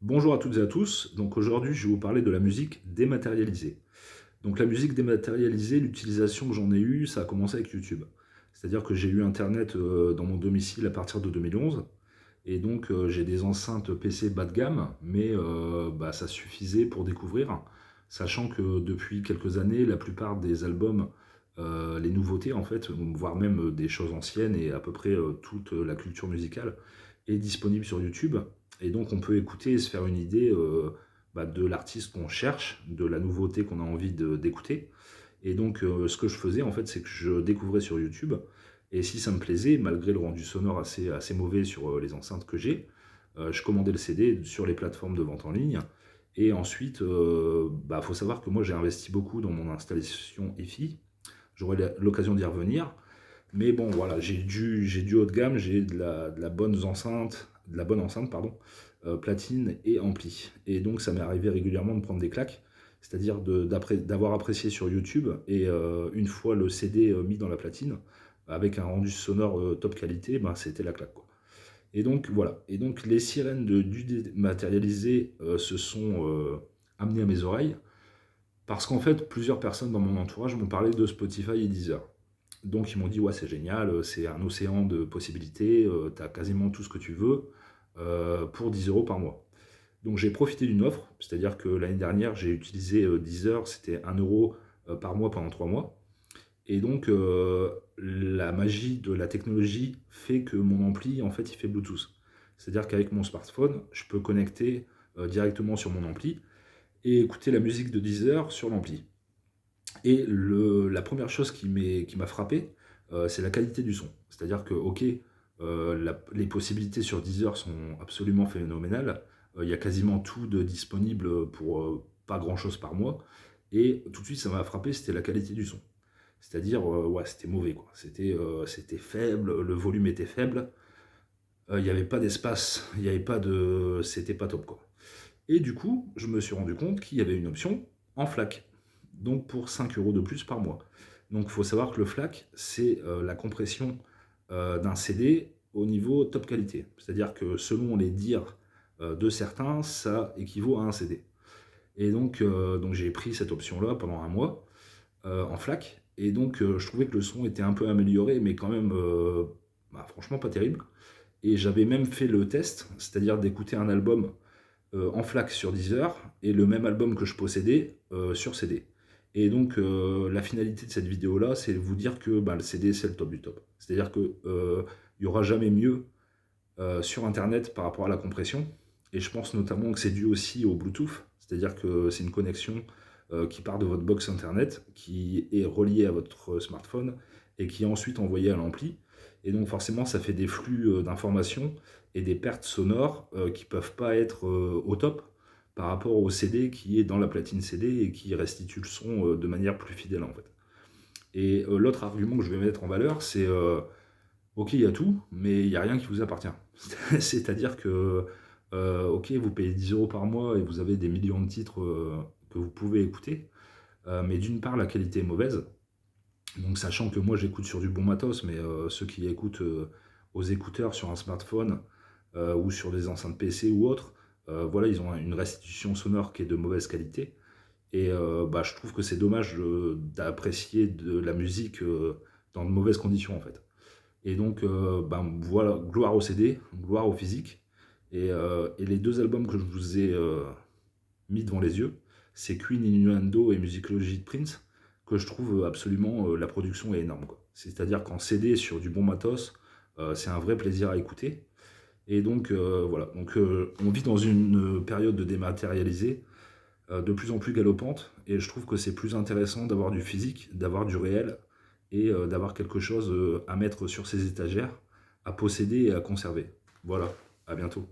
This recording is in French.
Bonjour à toutes et à tous. Donc aujourd'hui, je vais vous parler de la musique dématérialisée. Donc la musique dématérialisée, l'utilisation que j'en ai eue, ça a commencé avec YouTube. C'est-à-dire que j'ai eu Internet dans mon domicile à partir de 2011. Et donc j'ai des enceintes PC bas de gamme, mais ça suffisait pour découvrir. Sachant que depuis quelques années, la plupart des albums, les nouveautés en fait, voire même des choses anciennes et à peu près toute la culture musicale est disponible sur YouTube. Et donc on peut écouter et se faire une idée de l'artiste qu'on cherche, de la nouveauté qu'on a envie d'écouter. Et donc ce que je faisais en fait, c'est que je découvrais sur YouTube. Et si ça me plaisait, malgré le rendu sonore assez mauvais sur les enceintes que j'ai, je commandais le CD sur les plateformes de vente en ligne. Et ensuite, faut savoir que moi j'ai investi beaucoup dans mon installation hi j'aurai l'occasion d'y revenir. Mais bon, voilà, j'ai du haut de gamme, j'ai de la bonne enceinte, pardon, platine et ampli. Et donc, ça m'est arrivé régulièrement de prendre des claques, c'est-à-dire d'avoir apprécié sur YouTube, et une fois le CD mis dans la platine, avec un rendu sonore top qualité, c'était la claque, quoi. Et donc, voilà. Et donc, les sirènes du dématérialisé se sont amenées à mes oreilles, parce qu'en fait, plusieurs personnes dans mon entourage m'ont parlé de Spotify et Deezer. Donc ils m'ont dit ouais c'est génial, c'est un océan de possibilités, tu as quasiment tout ce que tu veux pour 10 euros par mois. Donc j'ai profité d'une offre, c'est-à-dire que l'année dernière j'ai utilisé Deezer, c'était 1 euro par mois pendant 3 mois. Et donc la magie de la technologie fait que mon ampli en fait il fait Bluetooth. C'est-à-dire qu'avec mon smartphone, je peux connecter directement sur mon ampli et écouter la musique de Deezer sur l'ampli. Et la première chose qui m'a frappé, c'est la qualité du son. C'est-à-dire que, ok, les possibilités sur Deezer sont absolument phénoménales. Il y a quasiment tout de disponible pour pas grand-chose par mois. Et tout de suite, ça m'a frappé, c'était la qualité du son. C'est-à-dire, ouais, c'était mauvais, quoi. C'était faible, le volume était faible. Il n'y avait pas d'espace, il n'y avait pas de... C'était pas top, quoi. Et du coup, je me suis rendu compte qu'il y avait une option en FLAC, donc pour 5 euros de plus par mois. Donc il faut savoir que le FLAC, c'est la compression d'un CD au niveau top qualité. C'est-à-dire que selon les dires de certains, ça équivaut à un CD. Et donc j'ai pris cette option-là pendant un mois en FLAC. Et donc je trouvais que le son était un peu amélioré, mais quand même, franchement pas terrible. Et j'avais même fait le test, c'est-à-dire d'écouter un album en FLAC sur Deezer et le même album que je possédais sur CD. Et donc la finalité de cette vidéo là, c'est de vous dire que le CD c'est le top du top. C'est-à-dire que il y aura jamais mieux sur internet par rapport à la compression. Et je pense notamment que c'est dû aussi au Bluetooth, c'est-à-dire que c'est une connexion qui part de votre box internet, qui est reliée à votre smartphone et qui est ensuite envoyée à l'ampli. Et donc forcément ça fait des flux d'informations et des pertes sonores qui peuvent pas être au top par rapport au CD qui est dans la platine CD et qui restitue le son de manière plus fidèle en fait. Et l'autre argument que je vais mettre en valeur, c'est ok, il y a tout, mais il n'y a rien qui vous appartient. C'est-à-dire que, ok, vous payez 10 euros par mois et vous avez des millions de titres que vous pouvez écouter, mais d'une part, la qualité est mauvaise. Donc, sachant que moi, j'écoute sur du bon matos, mais ceux qui écoutent aux écouteurs sur un smartphone ou sur des enceintes PC ou autres, voilà, ils ont une restitution sonore qui est de mauvaise qualité. Et je trouve que c'est dommage d'apprécier de la musique dans de mauvaises conditions, en fait. Et donc, voilà, gloire au CD, gloire au physique. Et les deux albums que je vous ai mis devant les yeux, c'est Queen Innuendo et Musicology de Prince, que je trouve absolument, la production est énorme, quoi. C'est-à-dire qu'en CD sur du bon matos, c'est un vrai plaisir à écouter. Et donc, voilà, donc, on vit dans une période de dématérialisé de plus en plus galopante, et je trouve que c'est plus intéressant d'avoir du physique, d'avoir du réel, et d'avoir quelque chose à mettre sur ses étagères, à posséder et à conserver. Voilà, à bientôt.